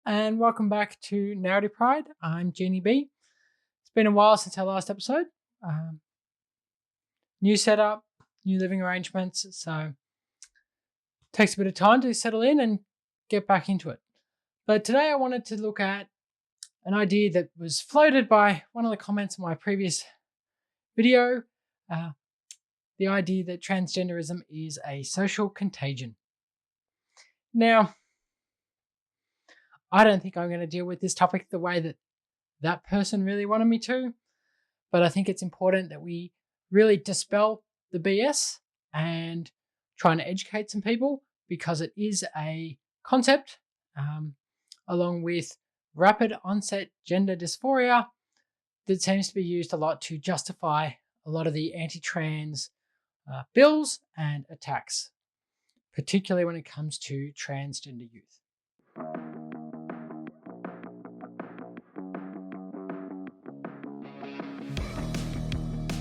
and welcome back to Narrative Pride. I'm Jeannie B. It's been a while since our last episode. New setup, new living arrangements, so it takes a bit of time to settle in and get back into it. But today I wanted to look at an idea that was floated by one of the comments in my previous video, the idea that transgenderism is a social contagion. Now, I don't think I'm going to deal with this topic the way that that person really wanted me to, but I think it's important that we really dispel the BS and try and educate some people, because it is a concept along with rapid onset gender dysphoria that seems to be used a lot to justify a lot of the anti-trans bills and attacks, particularly when it comes to transgender youth.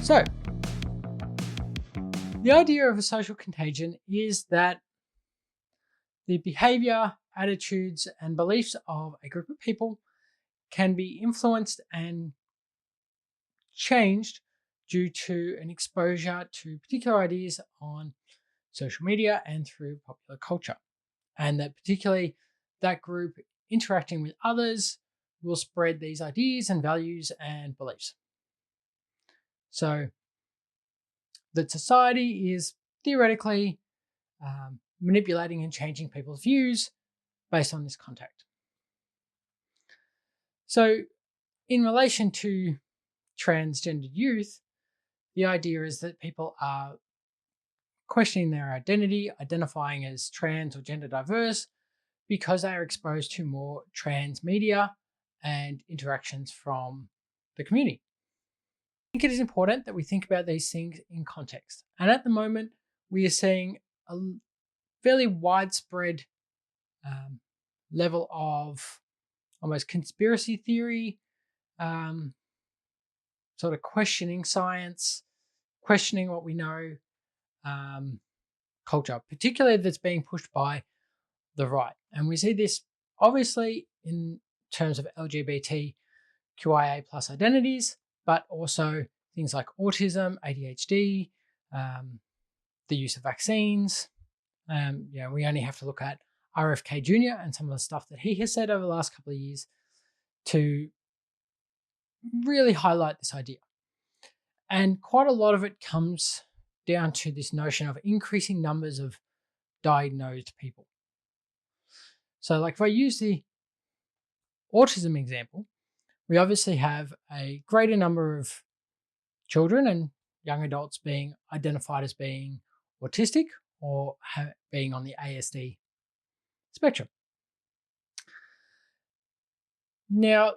So, the idea of a social contagion is that the behavior, attitudes, and beliefs of a group of people can be influenced and changed due to an exposure to particular ideas on social media and through popular culture. And that particularly that group interacting with others will spread these ideas and values and beliefs. So that society is theoretically manipulating and changing people's views based on this context. So in relation to transgender youth, the idea is that people are questioning their identity, identifying as trans or gender diverse, because they are exposed to more trans media and interactions from the community. I think it is important that we think about these things in context. And at the moment, we are seeing a fairly widespread level of almost conspiracy theory, sort of questioning science, questioning what we know, culture, particularly that's being pushed by the right. And we see this obviously in terms of LGBTQIA plus identities, but also things like autism, ADHD, the use of vaccines. We only have to look at RFK Jr. and some of the stuff that he has said over the last couple of years to really highlight this idea. And quite a lot of it comes down to this notion of increasing numbers of diagnosed people. So like if I use the autism example, we obviously have a greater number of children and young adults being identified as being autistic or being on the ASD spectrum. Now,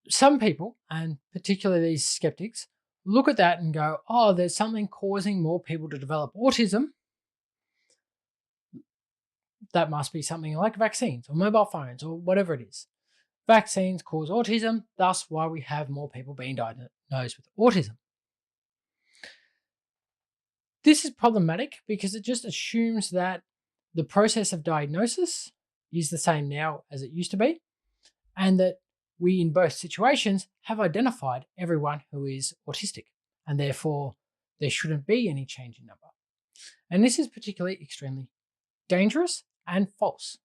some people, and particularly these skeptics, look at that and go, oh, there's something causing more people to develop autism. That must be something like vaccines or mobile phones or whatever it is. Vaccines cause autism, thus why we have more people being diagnosed with autism. This is problematic because it just assumes that the process of diagnosis is the same now as it used to be, and that we in both situations have identified everyone who is autistic, and therefore there shouldn't be any change in number. And this is particularly extremely dangerous and false,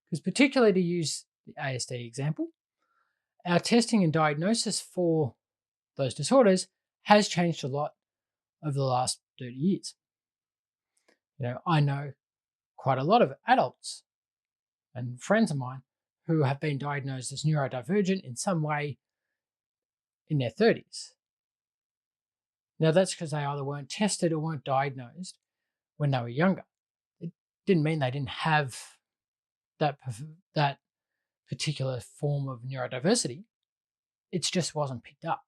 because particularly to use the ASD example, our testing and diagnosis for those disorders has changed a lot over the last 30 years. I know quite a lot of adults and friends of mine who have been diagnosed as neurodivergent in some way in their 30s. Now that's because they either weren't tested or weren't diagnosed when they were younger. It didn't mean they didn't have that particular form of neurodiversity. It just wasn't picked up.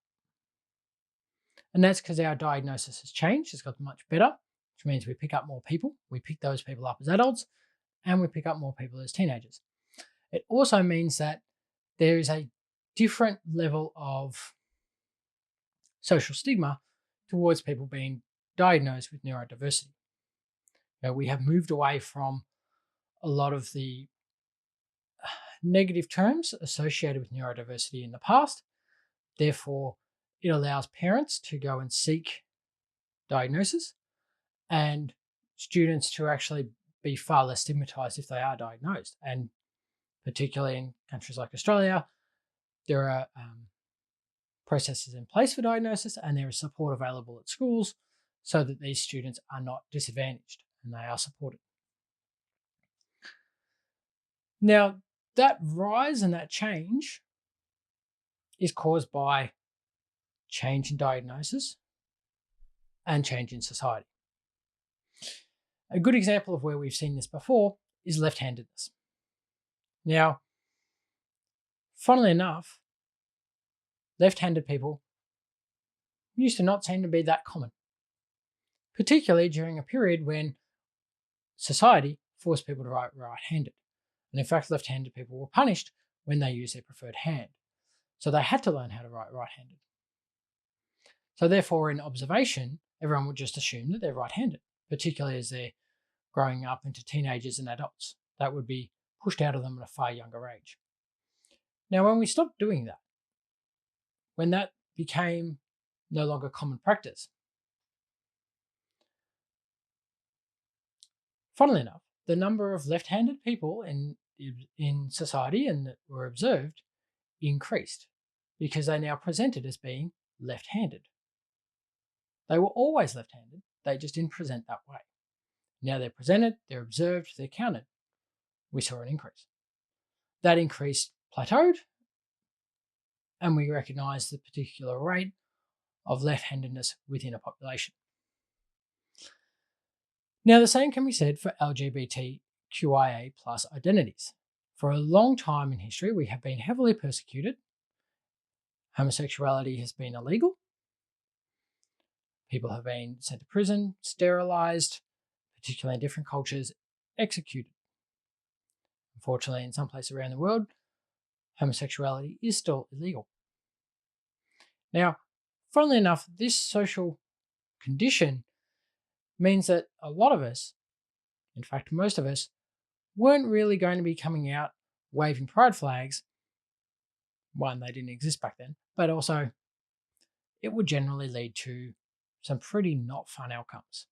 And that's because our diagnosis has changed. It's got much better, which means we pick up more people. We pick those people up as adults, and we pick up more people as teenagers. It also means that there is a different level of social stigma towards people being diagnosed with neurodiversity. We have moved away from a lot of the negative terms associated with neurodiversity in the past. Therefore, it allows parents to go and seek diagnosis and students to actually be far less stigmatized if they are diagnosed. And particularly in countries like Australia, there are processes in place for diagnosis and there is support available at schools so that these students are not disadvantaged and they are supported. Now, that rise and that change is caused by change in diagnosis and change in society. A good example of where we've seen this before is left-handedness. Now, funnily enough, left-handed people used to not seem to be that common, particularly during a period when society forced people to write right-handed. And in fact, left-handed people were punished when they used their preferred hand. So they had to learn how to write right-handed. So therefore, in observation, everyone would just assume that they're right-handed, particularly as they're growing up into teenagers and adults. That would be pushed out of them at a far younger age. Now, when we stopped doing that, when that became no longer common practice, funnily enough, the number of left-handed people in society and that were observed increased because they now presented as being left-handed. They were always left-handed, they just didn't present that way. Now they're presented, they're observed, they're counted. We saw an increase. That increase plateaued, and we recognise the particular rate of left-handedness within a population. Now, the same can be said for LGBTQIA plus identities. For a long time in history, we have been heavily persecuted. Homosexuality has been illegal. People have been sent to prison, sterilised, particularly in different cultures, executed. Unfortunately, in some places around the world, homosexuality is still illegal. Now, funnily enough, this social condition means that a lot of us, in fact, most of us, weren't really going to be coming out waving pride flags. One, they didn't exist back then, but also it would generally lead to some pretty not fun outcomes.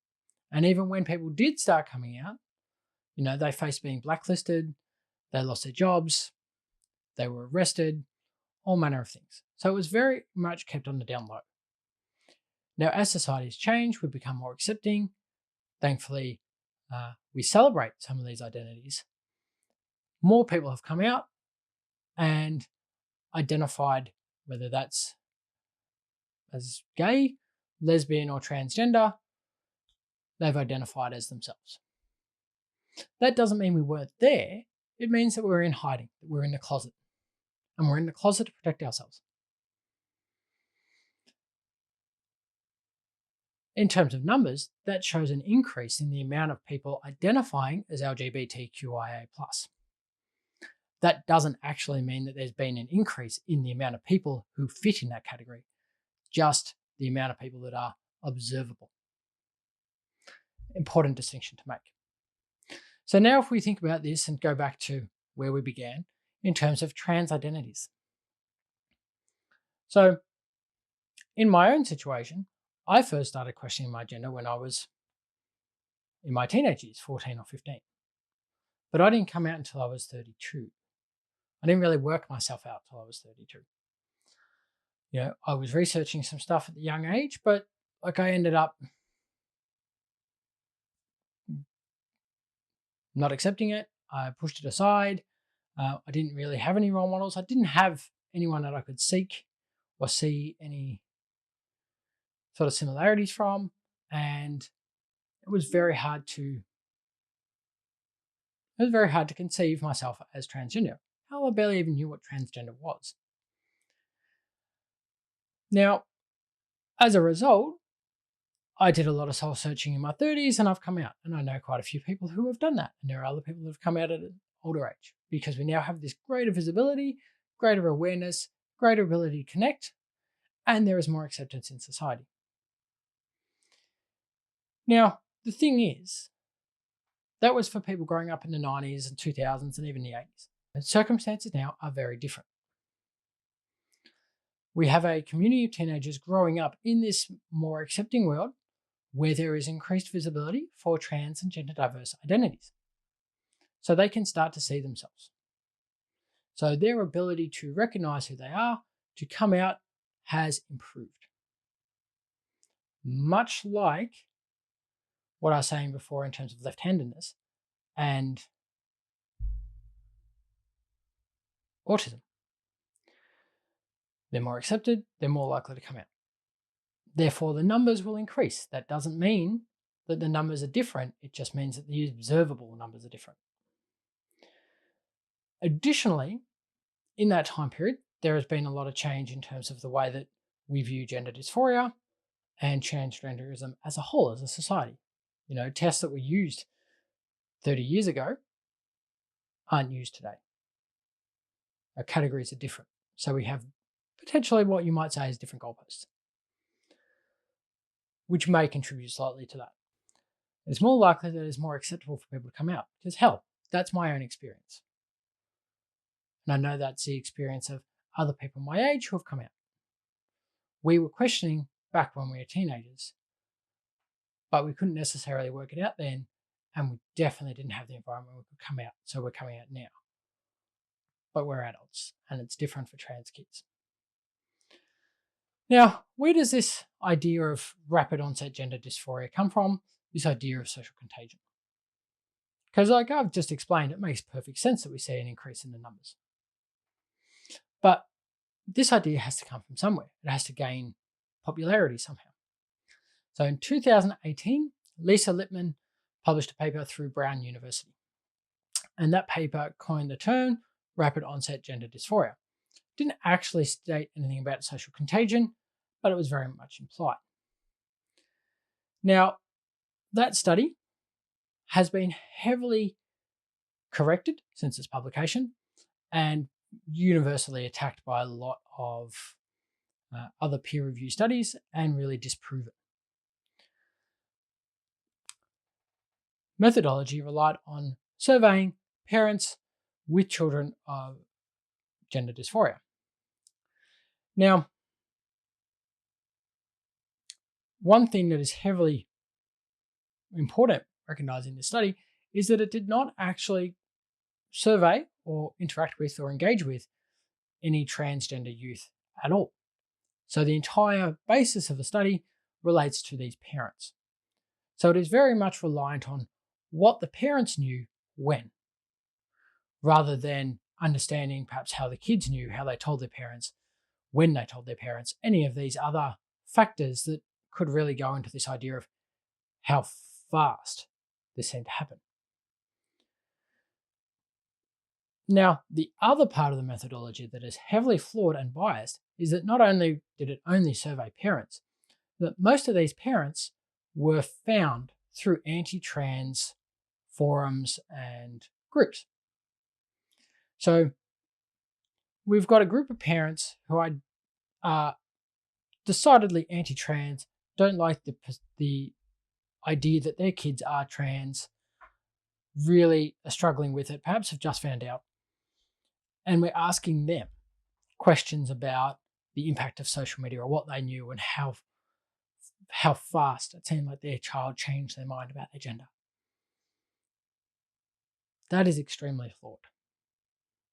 And even when people did start coming out, they faced being blacklisted, they lost their jobs, they were arrested, all manner of things. So it was very much kept on the down low. Now, as society's changed, we've become more accepting. Thankfully, we celebrate some of these identities. More people have come out and identified, whether that's as gay, lesbian, or transgender, they've identified as themselves. That doesn't mean we weren't there. It means that we're in hiding, that we're in the closet. And we're in the closet to protect ourselves. In terms of numbers, that shows an increase in the amount of people identifying as LGBTQIA+. That doesn't actually mean that there's been an increase in the amount of people who fit in that category, just the amount of people that are observable. Important distinction to make. So now if we think about this and go back to where we began in terms of trans identities. So in my own situation, I first started questioning my gender when I was in my teenage years, 14 or 15. But I didn't come out until I was 32. I didn't really work myself out until I was 32. I was researching some stuff at the young age, but I ended up not accepting it. I pushed it aside. I didn't really have any role models. I didn't have anyone that I could seek or see any sort of similarities from, and it was very hard to conceive myself as transgender. Hell, I barely even knew what transgender was. Now, as a result, I did a lot of soul searching in my 30s and I've come out, and I know quite a few people who have done that, and there are other people who have come out at an older age because we now have this greater visibility, greater awareness, greater ability to connect, and there is more acceptance in society. Now, the thing is, that was for people growing up in the 90s and 2000s and even the 80s. The circumstances now are very different. We have a community of teenagers growing up in this more accepting world where there is increased visibility for trans and gender diverse identities. So they can start to see themselves. So their ability to recognize who they are, to come out, has improved. Much like what I was saying before in terms of left-handedness and autism. They're more accepted, they're more likely to come out. Therefore, the numbers will increase. That doesn't mean that the numbers are different, it just means that the observable numbers are different. Additionally, in that time period, there has been a lot of change in terms of the way that we view gender dysphoria and transgenderism as a whole, as a society. Tests that were used 30 years ago aren't used today. Our categories are different. So we have potentially what you might say is different goalposts, which may contribute slightly to that. It's more likely that it's more acceptable for people to come out because, hell, that's my own experience. And I know that's the experience of other people my age who have come out. We were questioning back when we were teenagers, but we couldn't necessarily work it out then, and we definitely didn't have the environment where we could come out, so we're coming out now. But we're adults, and it's different for trans kids. Now, where does this idea of rapid onset gender dysphoria come from? This idea of social contagion. Because like I've just explained, it makes perfect sense that we see an increase in the numbers. But this idea has to come from somewhere. It has to gain popularity somehow. So in 2018, Lisa Littman published a paper through Brown University. And that paper coined the term rapid onset gender dysphoria. It didn't actually state anything about social contagion, but it was very much implied. Now, that study has been heavily corrected since its publication and universally attacked by a lot of other peer-reviewed studies and really disproven. Methodology relied on surveying parents with children of gender dysphoria. Now, one thing that is heavily important recognizing this study is that it did not actually survey or interact with or engage with any transgender youth at all. So the entire basis of the study relates to these parents. So it is very much reliant on what the parents knew when, rather than understanding perhaps how the kids knew, how they told their parents, when they told their parents, any of these other factors that could really go into this idea of how fast this seemed to happen. Now, the other part of the methodology that is heavily flawed and biased is that not only did it only survey parents, but most of these parents were found through anti-trans forums and groups. So we've got a group of parents who are decidedly anti-trans, don't like the idea that their kids are trans, really are struggling with it, perhaps have just found out. And we're asking them questions about the impact of social media or what they knew and how fast it seemed like their child changed their mind about their gender. That is extremely flawed.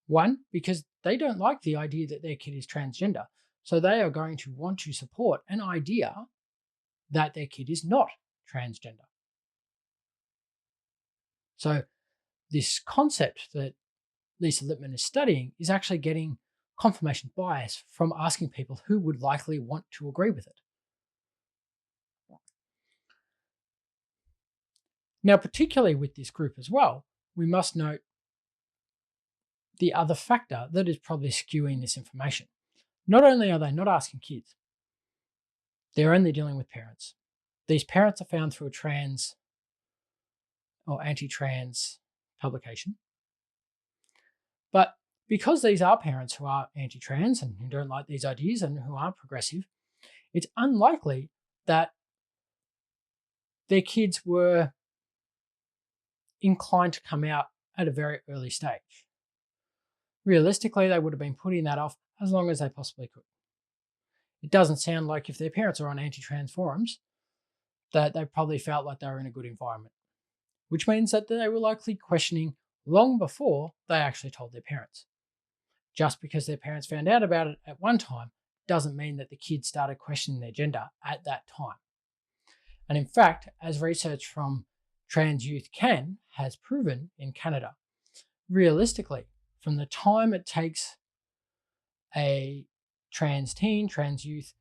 One, because they don't like the idea that their kid is transgender. So they are going to want to support an idea that their kid is not transgender. So this concept that Lisa Littman is studying is actually getting confirmation bias from asking people who would likely want to agree with it. Now, particularly with this group as well, we must note the other factor that is probably skewing this information. Not only are they not asking kids, they're only dealing with parents. These parents are found through a trans or anti-trans publication. But because these are parents who are anti-trans and who don't like these ideas and who aren't progressive, it's unlikely that their kids were inclined to come out at a very early stage. Realistically, they would have been putting that off as long as they possibly could. It doesn't sound like if their parents are on anti-trans forums that they probably felt like they were in a good environment, which means that they were likely questioning long before they actually told their parents. Just because their parents found out about it at one time doesn't mean that the kids started questioning their gender at that time. And in fact, as research from Trans Youth Can has proven in Canada, realistically, from the time it takes a trans teen, trans youth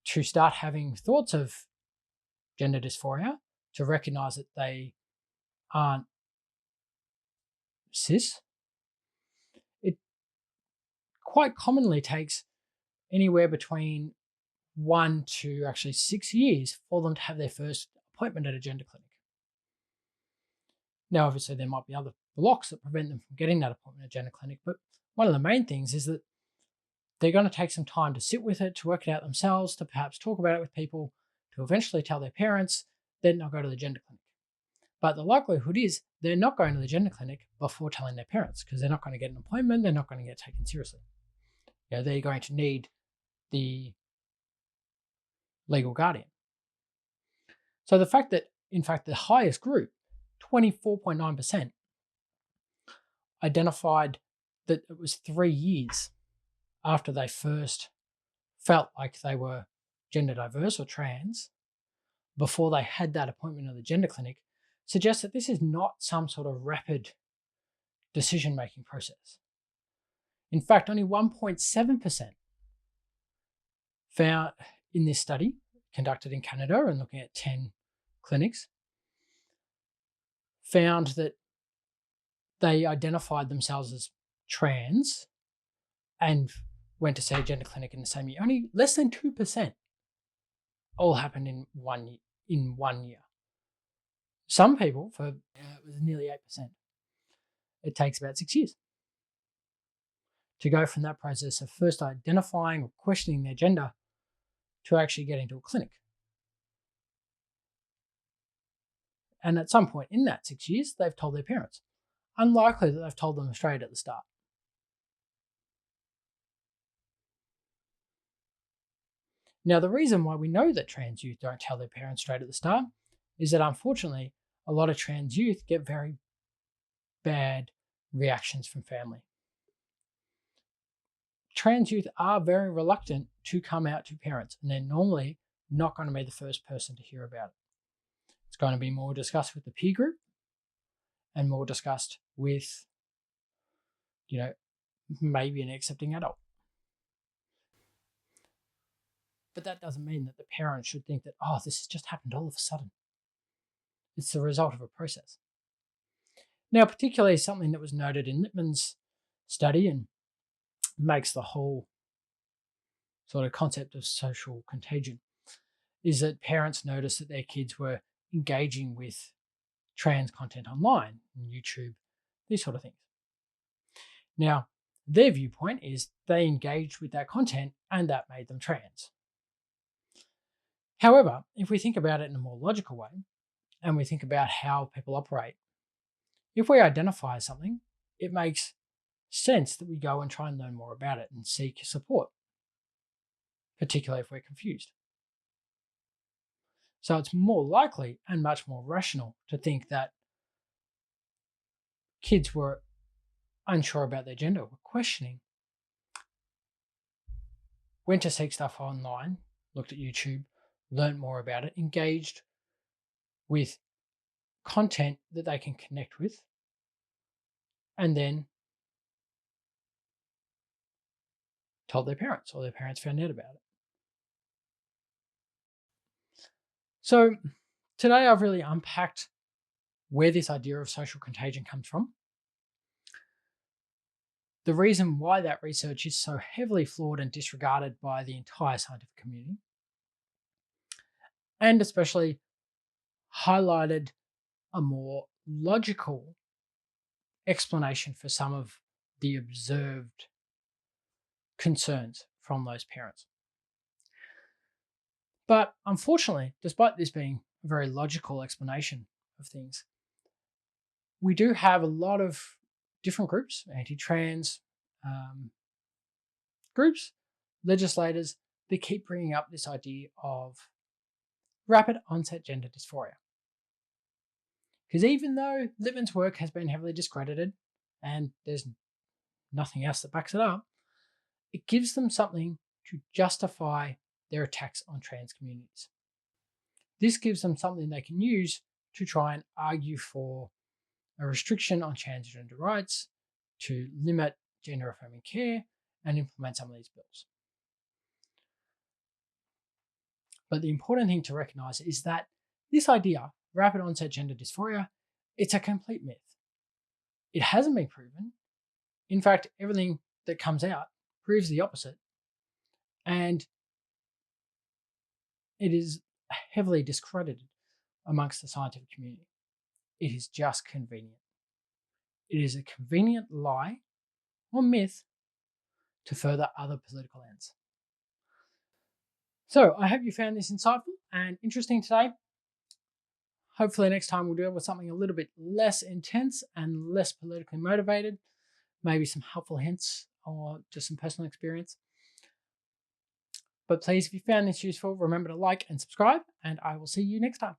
to start having thoughts of gender dysphoria, to recognize that they aren't cis, it quite commonly takes anywhere between 1 to actually 6 years for them to have their first appointment at a gender clinic. Now, obviously, there might be other blocks that prevent them from getting that appointment at a gender clinic, but one of the main things is that they're going to take some time to sit with it, to work it out themselves, to perhaps talk about it with people, to eventually tell their parents, then they'll go to the gender clinic. But the likelihood is they're not going to the gender clinic before telling their parents, because they're not going to get an appointment, they're not going to get taken seriously. They're going to need the legal guardian. So the fact that, in fact, the highest group, 24.9%, identified that it was 3 years after they first felt like they were gender diverse or trans before they had that appointment at the gender clinic suggests that this is not some sort of rapid decision-making process. In fact, only 1.7% found in this study conducted in Canada and looking at 10 clinics found that they identified themselves as trans and went to see a gender clinic in the same year. Only less than 2% all happened in 1 year. Some people, it was nearly 8%. It takes about 6 years to go from that process of first identifying or questioning their gender to actually getting to a clinic. And at some point in that 6 years, they've told their parents. Unlikely that they've told them straight at the start. Now, the reason why we know that trans youth don't tell their parents straight at the start is that, unfortunately, a lot of trans youth get very bad reactions from family. Trans youth are very reluctant to come out to parents, and they're normally not going to be the first person to hear about it. It's going to be more discussed with the peer group and more discussed with, maybe an accepting adult. But that doesn't mean that the parents should think that, this has just happened all of a sudden. It's the result of a process. Now, particularly something that was noted in Littman's study and makes the whole sort of concept of social contagion is that parents noticed that their kids were engaging with trans content online, YouTube, these sort of things. Now, their viewpoint is they engaged with that content and that made them trans. However, if we think about it in a more logical way, and we think about how people operate, if we identify something, it makes sense that we go and try and learn more about it and seek support, particularly if we're confused. So it's more likely and much more rational to think that kids were unsure about their gender, were questioning, went to seek stuff online, looked at YouTube, learned more about it, engaged with content that they can connect with, and then told their parents, or their parents found out about it. So today I've really unpacked where this idea of social contagion comes from, the reason why that research is so heavily flawed and disregarded by the entire scientific community, and especially highlighted a more logical explanation for some of the observed concerns from those parents. But unfortunately, despite this being a very logical explanation of things, we do have a lot of different groups, anti-trans, groups, legislators, they keep bringing up this idea of rapid onset gender dysphoria. Because even though Littman's work has been heavily discredited and there's nothing else that backs it up, it gives them something to justify their attacks on trans communities. This gives them something they can use to try and argue for a restriction on transgender rights, to limit gender affirming care, and implement some of these bills. But the important thing to recognize is that this idea, rapid onset gender dysphoria, it's a complete myth. It hasn't been proven. In fact, everything that comes out proves the opposite. And it is heavily discredited amongst the scientific community. It is just convenient. It is a convenient lie or myth to further other political ends. So I hope you found this insightful and interesting today. Hopefully next time we'll deal with something a little bit less intense and less politically motivated, maybe some helpful hints or just some personal experience. But please, if you found this useful, remember to like and subscribe, and I will see you next time.